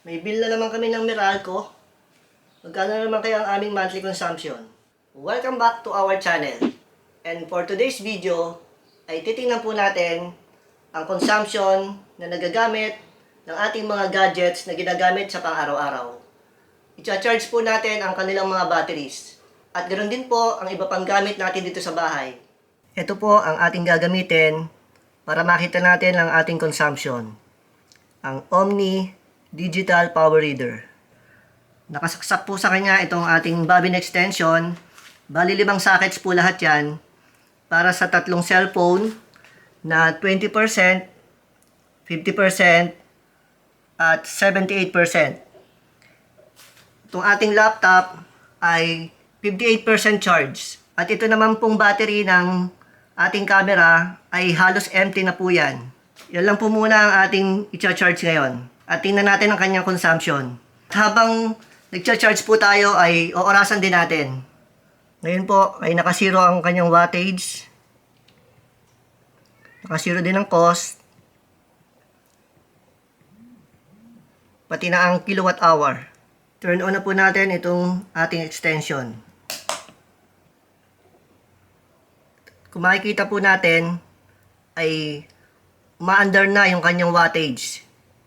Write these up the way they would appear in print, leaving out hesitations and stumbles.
May bill na naman kami ng Meralco. Magkano naman kaya ang aming monthly consumption? Welcome back to our channel. And for today's video, ay titingnan po natin ang consumption na nagagamit ng ating mga gadgets na ginagamit sa pang-araw-araw. I-charge po natin ang kanilang mga batteries. At ganoon din po ang iba pang gamit natin dito sa bahay. Ito po ang ating gagamitin para makita natin ang ating consumption. Ang Omni Digital Power Reader. Nakasaksak po sa kanya itong ating bobbin extension. Bali 5 sockets po lahat yan para sa tatlong cellphone na 20%, 50% at 78%. Itong ating laptop ay 58% charge. At ito naman pong battery ng ating camera ay halos empty na po yan. Yan lang po muna ang ating i-charge ngayon. At tingnan natin ang kanyang consumption. Habang nag-charge po tayo ay oorasan din natin. Ngayon po ay nakasiro ang kanyang wattage. Nakasiro din ang cost. Pati na ang kilowatt hour. Turn on na po natin itong ating extension. Kung makikita po natin ay ma-under na yung kanyang wattage.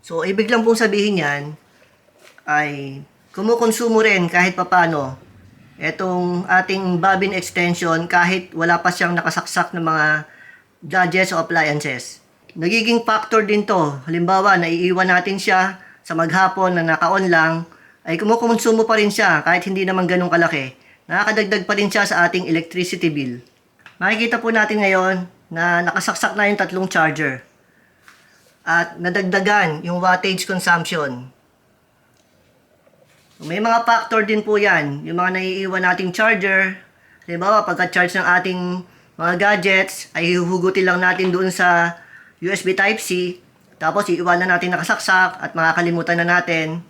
So, ibig lang pong sabihin yan ay kumukonsumo rin kahit papano itong ating bobbin extension kahit wala pa siyang nakasaksak ng mga gadgets o appliances. Nagiging factor din to. Halimbawa, naiiwan natin siya sa maghapon na naka-on lang, ay kumukonsumo pa rin siya kahit hindi naman ganun kalaki. Nakakadagdag pa rin siya sa ating electricity bill. Makikita po natin ngayon na nakasaksak na yung tatlong charger. At nadagdagan yung wattage consumption. May mga factor din po yan. Yung mga naiiwan nating charger. Halimbawa, pagka-charge ng ating mga gadgets, ay huhugutin lang natin doon sa USB Type-C. Tapos, iiwanan natin nakasaksak at makakalimutan na natin.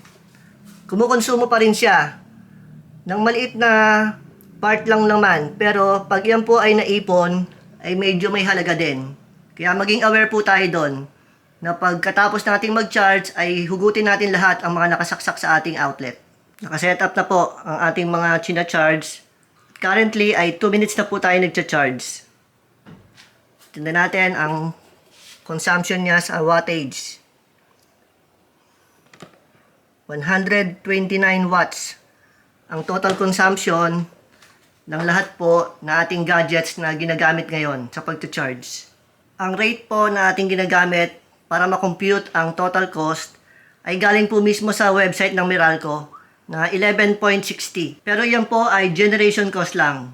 Kumukonsumo pa rin siya ng maliit na part lang naman. Pero, pag yan po ay naipon, ay medyo may halaga din. Kaya maging aware po tayo doon na pagkatapos nating mag-charge ay hugutin natin lahat ang mga nakasaksak sa ating outlet. Nakasetup na po ang ating mga china-charge. Currently ay 2 minutes na po tayo nagcha-charge. Tingnan natin ang consumption niya sa wattage. 129 watts ang total consumption ng lahat po na ating gadgets na ginagamit ngayon sa pagcha-charge. Ang rate po na ating ginagamit para makompute ang total cost ay galing po mismo sa website ng Meralco na 11.60. Pero yan po ay generation cost lang.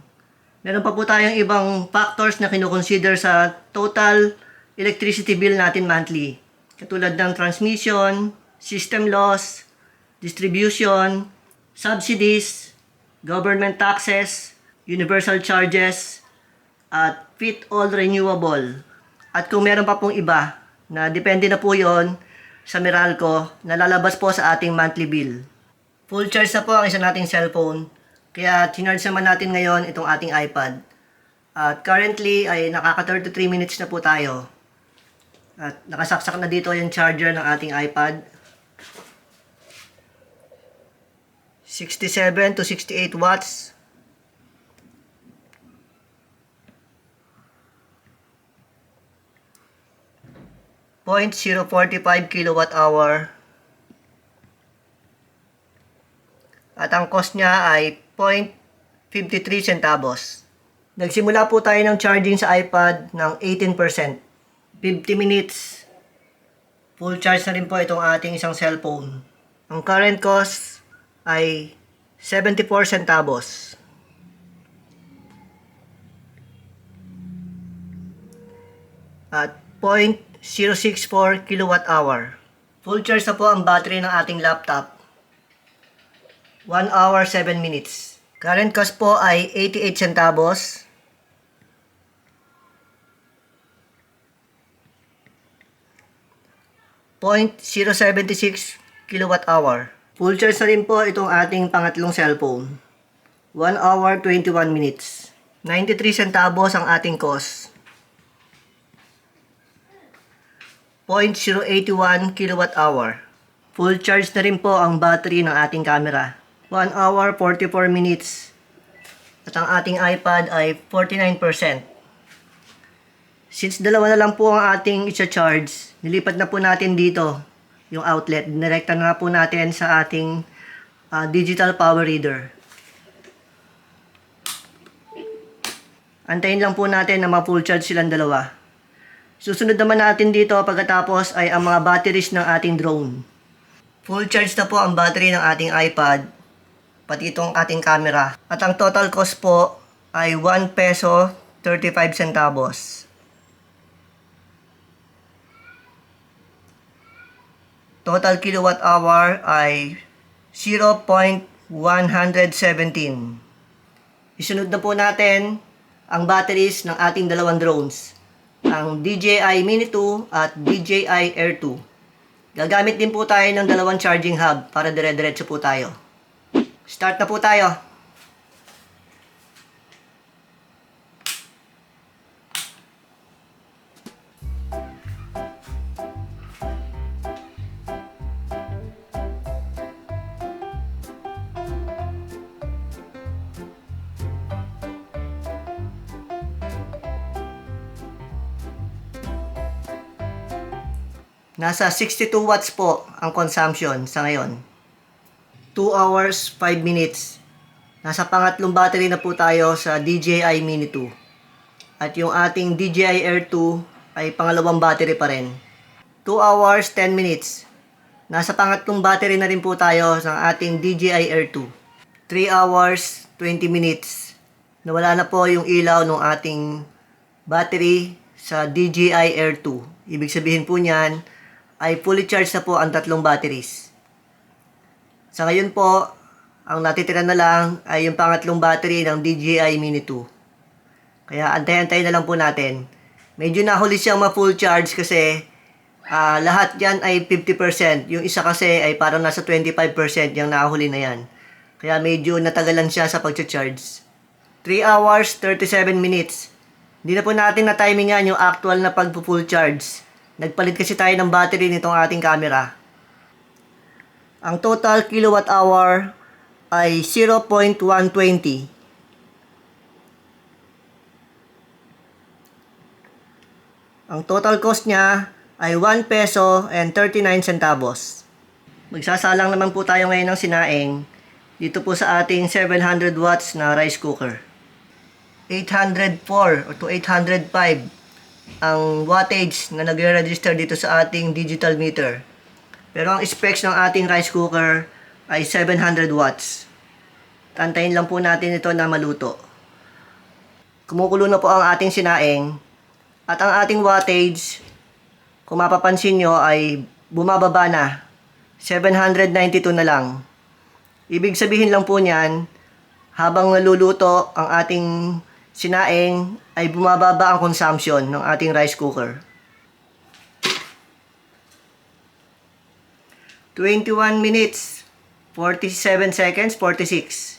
Meron pa po tayong ibang factors na kinukonsider sa total electricity bill natin monthly. Katulad ng transmission, system loss, distribution, subsidies, government taxes, universal charges, at fit all renewable. At kung meron pa pong iba, na depende na po yon sa Meralco, na lalabas po sa ating monthly bill. Full charge na po ang isa nating cellphone, kaya chinarge naman natin ngayon itong ating iPad. At currently ay nakaka 33 minutes na po tayo. At nakasaksak na dito yung charger ng ating iPad. 67 to 68 watts. .045 kilowatt hour. At ang cost niya ay 0.53 centavos. Nagsimula po tayo ng charging sa iPad ng 18%. 50 minutes. Full charge na rin po itong ating isang cellphone. Ang current cost ay 74 centavos. At 0.064 kilowatt hour. Full charge na po ang battery ng ating laptop. 1 hour 7 minutes. Current cost po ay 88 centavos. .076 kilowatt hour. Full charge na rin po itong ating pangatlong cellphone. 1 hour 21 minutes. 93 centavos ang ating cost. 0.081 kilowatt hour. Full charge na rin po ang battery ng ating camera. 1 hour 44 minutes. At ang ating iPad ay 49%. Since dalawa na lang po ang ating i-charge, nilipat na po natin dito yung outlet. Direkta na po natin sa ating digital power reader. Antayin lang po natin na ma-full charge silang dalawa. Susunod naman natin dito pagkatapos ay ang mga batteries ng ating drone. Full charge na po ang battery ng ating iPad, pati itong ating camera. At ang total cost po ay 1 peso 35 centavos. Total kilowatt hour ay 0.117. Isunod na po natin ang batteries ng ating dalawang drones, ang DJI Mini 2 at DJI Air 2. Gagamit din po tayo ng dalawang charging hub para dire-diretso po tayo. Start na po tayo. Nasa 62 watts po ang consumption sa ngayon. 2 hours, 5 minutes. Nasa pangatlong battery na po tayo sa DJI Mini 2. At yung ating DJI Air 2 ay pangalawang battery pa rin. 2 hours, 10 minutes. Nasa pangatlong battery na rin po tayo sa ating DJI Air 2. 3 hours, 20 minutes. Nawala na po yung ilaw ng ating battery sa DJI Air 2. Ibig sabihin po niyan, ay fully charged na po ang tatlong batteries. Sa ngayon po, ang natitira na lang ay yung pangatlong battery ng DJI Mini 2. Kaya antay-antay na lang po natin. Medyo nahuli siyang ma-full charge kasi lahat yan ay 50%. Yung isa kasi ay parang nasa 25% yung nahuli na yan. Kaya medyo natagalan siya sa pag-charge. 3 hours, 37 minutes. Hindi na po natin na-timingan yung actual na pag-full charge. Nagpalit kasi tayo ng battery nitong ating camera. Ang total kilowatt hour ay 0.120. Ang total cost niya ay 1 peso and 39 centavos. Magsasalang naman po tayo ngayon ng sinaing dito po sa ating 700 watts na rice cooker. 804 or to 805 ang wattage na nagre-register dito sa ating digital meter. Pero ang specs ng ating rice cooker ay 700 watts. Tantayin lang po natin ito na maluto. Kumukulo na po ang ating sinaing at ang ating wattage, kung mapapansin nyo, ay bumababa na. 792 na lang. Ibig sabihin lang po niyan, habang naluluto ang ating sinaing ay bumababa ang consumption ng ating rice cooker. 21 minutes, 47 seconds, 46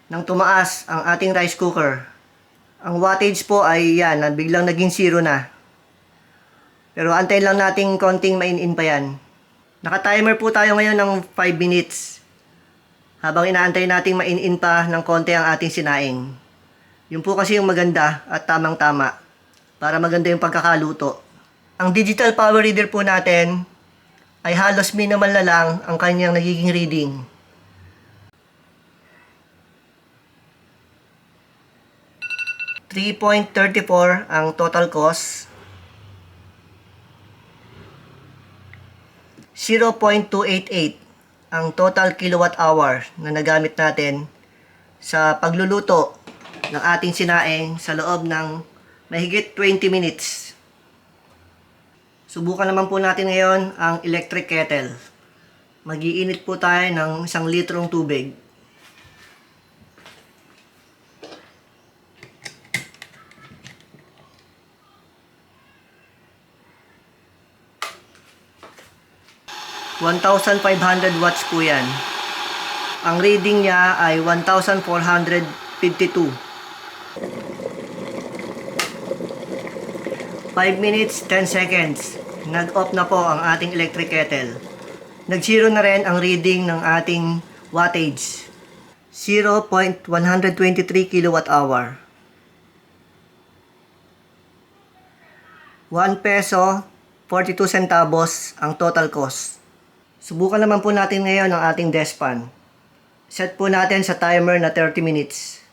nang tumaas ang ating rice cooker. Ang wattage po ay yan, biglang naging 0 na. Pero antayin lang natin konting main-in pa yan. Naka-timer po tayo ngayon ng 5 minutes. Habang inaantay nating main-in pa ng konti ang ating sinaing. Yun po kasi yung maganda at tamang-tama para maganda yung pagkakaluto. Ang digital power reader po natin ay halos minimal na lang ang kanyang nagiging reading. $3.34 ang total cost. 0.288 ang total kilowatt hour na nagamit natin sa pagluluto ng ating sinaing sa loob ng mahigit 20 minutes. Subukan naman po natin ngayon ang electric kettle. Mag-iinit po tayo ng 1 litrong tubig. $1,500 watts po yan. Ang reading niya ay 1,452. 5 minutes, 10 seconds. Nag-off na po ang ating electric kettle. Nag-zero na rin ang reading ng ating wattage. 0.123 kilowatt hour. 1 peso 42 centavos ang total cost. Subukan naman po natin ngayon ang ating desk fan. Set po natin sa timer na 30 minutes.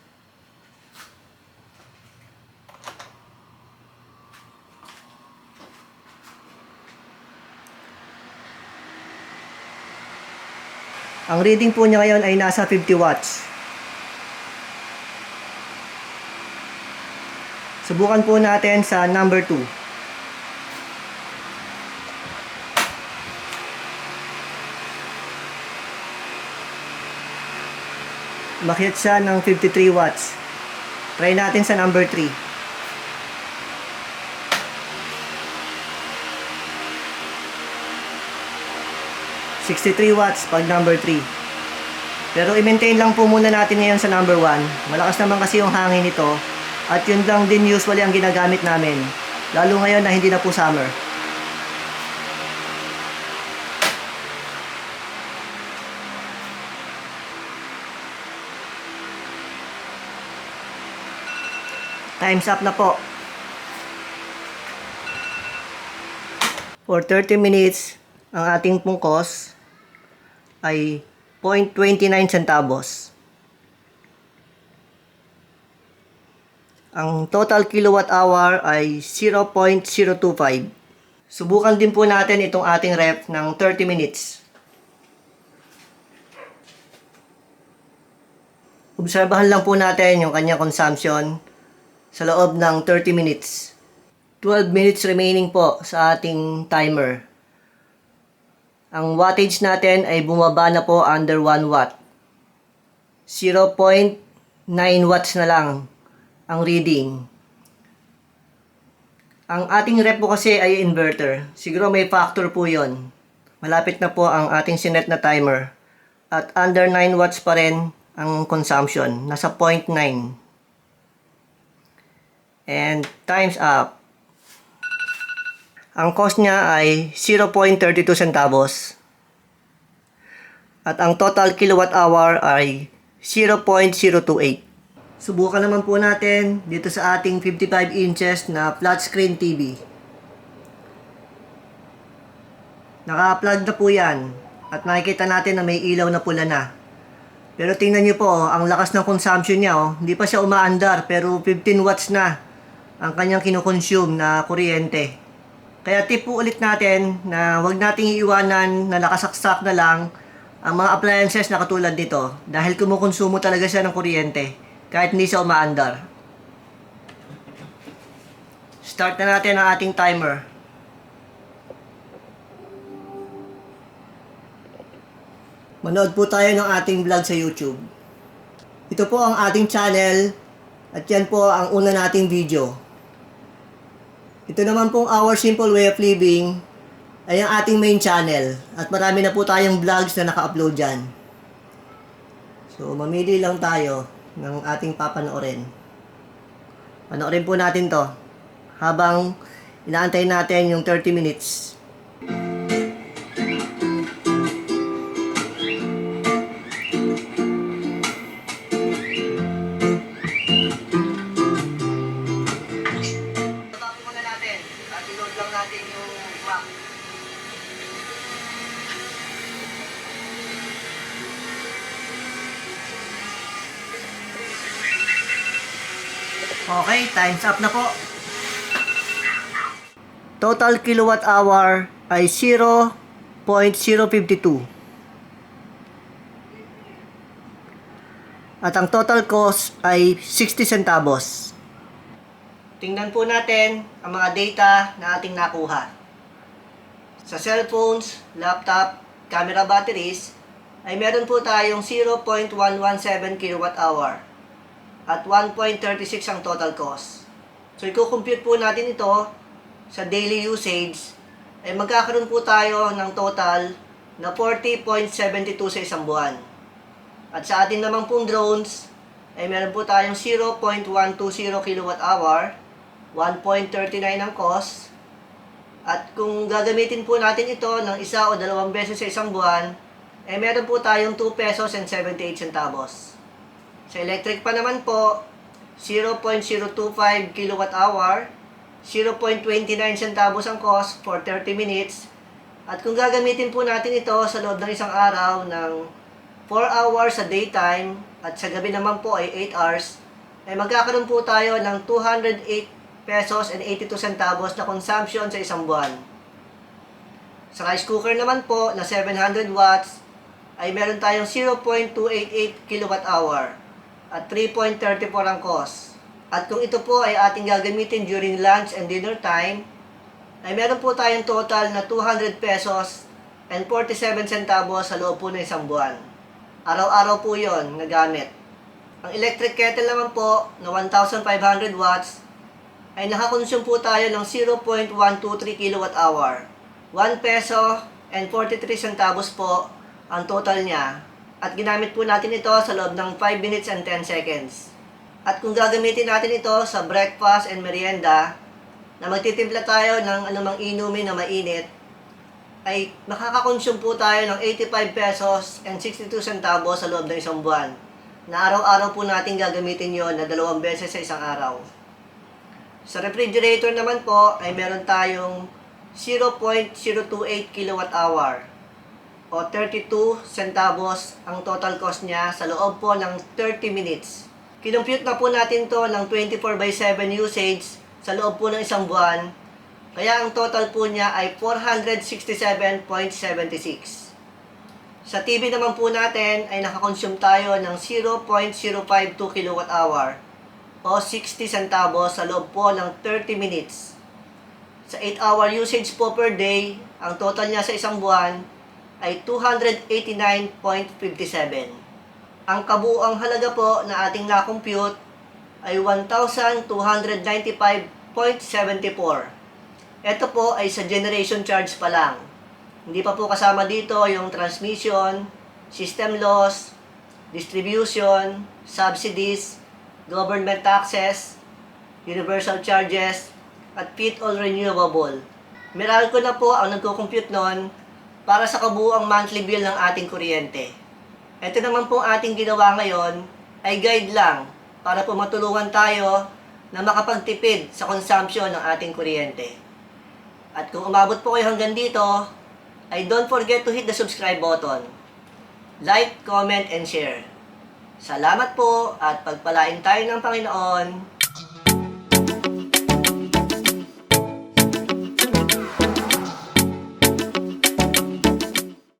Ang reading po niya ngayon ay nasa 50 watts. Subukan po natin sa number 2. Umakyat siya ng 53 watts. Try natin sa number 3. $63 watts pag number 3. Pero i-maintain lang po muna natin ngayon sa number 1. Malakas naman kasi yung hangin nito. At yun lang din usually ang ginagamit namin. Lalo ngayon na hindi na po summer. Time's up na po. For 30 minutes, ang ating pong cost ay 0.29 centavos. Ang total kilowatt hour ay 0.025. Subukan din po natin itong ating ref ng 30 minutes. Obserbahan lang po natin yung kanyang consumption sa loob ng 30 minutes. 12 minutes remaining po sa ating timer. Ang wattage natin ay bumaba na po under 1 watt. 0.9 watts na lang ang reading. Ang ating rep po kasi ay inverter. Siguro may factor po yon. Malapit na po ang ating sinet na timer. At under 9 watts pa rin ang consumption. Nasa 0.9. And time's up. Ang cost niya ay 0.32 centavos. At ang total kilowatt hour ay 0.028. Subukan naman po natin dito sa ating 55 inches na flat screen TV. Naka-plug na po yan. At nakikita natin na may ilaw na pula na. Pero tingnan nyo po, ang lakas ng consumption niya. Hindi pa siya umaandar pero 15 watts na ang kanyang kinoconsume na kuryente. Kaya tip po ulit natin na huwag nating iiwanan na nakasaksak na lang ang mga appliances na katulad nito dahil kumukonsumo talaga siya ng kuryente kahit hindi siya umaandar. Start na natin ang ating timer. Manood po tayo ng ating vlog sa YouTube. Ito po ang ating channel at yan po ang una nating video. Ito naman pong Our Simple Way of Living ay ang ating main channel at marami na po tayong vlogs na naka-upload dyan. So mamili lang tayo ng ating papanoorin. Panoorin po natin to habang inaantay natin yung 30 minutes. Natin yung map. Okay, time's up na po. Total kilowatt hour ay 0.052. At ang total cost ay 60 centavos. Tingnan po natin ang mga data na ating nakuha. Sa cellphones, laptop, camera batteries, ay meron po tayong 0.117 kWh at 1.36 ang total cost. So, i-compute po natin ito sa daily usage, ay magkakaroon po tayo ng total na 40.72 sa isang buwan. At sa atin naman pong drones, ay meron po tayong 0.120 kWh, 1.39 ang cost, At kung gagamitin po natin ito ng isa o dalawang beses sa isang buwan, meron po tayong 2 pesos and 78 centavos. Sa electric pa naman po, 0.025 kilowatt hour, 0.29 centavos ang cost for 30 minutes. At kung gagamitin po natin ito sa loob ng isang araw ng 4 hours sa daytime at sa gabi naman po ay 8 hours, magkakaroon po tayo ng 208 pesos and 82 centavos na consumption sa isang buwan. Sa rice cooker naman po na 700 watts ay meron tayong 0.288 kilowatt hour at 3.34 ang cost. At kung ito po ay ating gagamitin during lunch and dinner time, ay meron po tayong total na 200 pesos and 47 centavos sa loob po ng isang buwan. Araw-araw po yon na gamit. Ang electric kettle naman po na 1,500 watts ay nakakonsume po tayo ng 0.123 kilowatt hour. 1 peso and 43 centavos po ang total niya. At ginamit po natin ito sa loob ng 5 minutes and 10 seconds. At kung gagamitin natin ito sa breakfast and merienda, na magtitimpla tayo ng anumang inumin na mainit, ay makakakonsume po tayo ng 85 pesos and 62 centavos sa loob ng isang buwan. Na araw-araw po natin gagamitin yon na 2 beses sa isang araw. Sa refrigerator naman po ay meron tayong 0.028 kilowatt hour o 32 centavos ang total cost niya sa loob po ng 30 minutes. Kinompute na po natin to ng 24/7 usage sa loob po ng isang buwan, kaya ang total po niya ay 467.76. Sa TV naman po natin ay nakakonsume tayo ng 0.052 kilowatt hour o 60 centavos sa loob po ng 30 minutes. Sa 8-hour usage po per day, ang total niya sa isang buwan ay 289.57. Ang kabuuang halaga po na ating na-compute ay 1,295.74. Ito po ay sa generation charge pa lang. Hindi pa po kasama dito yung transmission, system loss, distribution, subsidies, government taxes, universal charges, at FIT all renewable. Meralco na po ang nagko-compute nun para sa kabuuang monthly bill ng ating kuryente. Ito naman po ating ginawa ngayon ay guide lang para po matulungan tayo na makapagtipid sa consumption ng ating kuryente. At kung umabot po kayo hanggang dito, ay don't forget to hit the subscribe button. Like, comment, and share. Salamat po at pagpalain tayo ng Panginoon.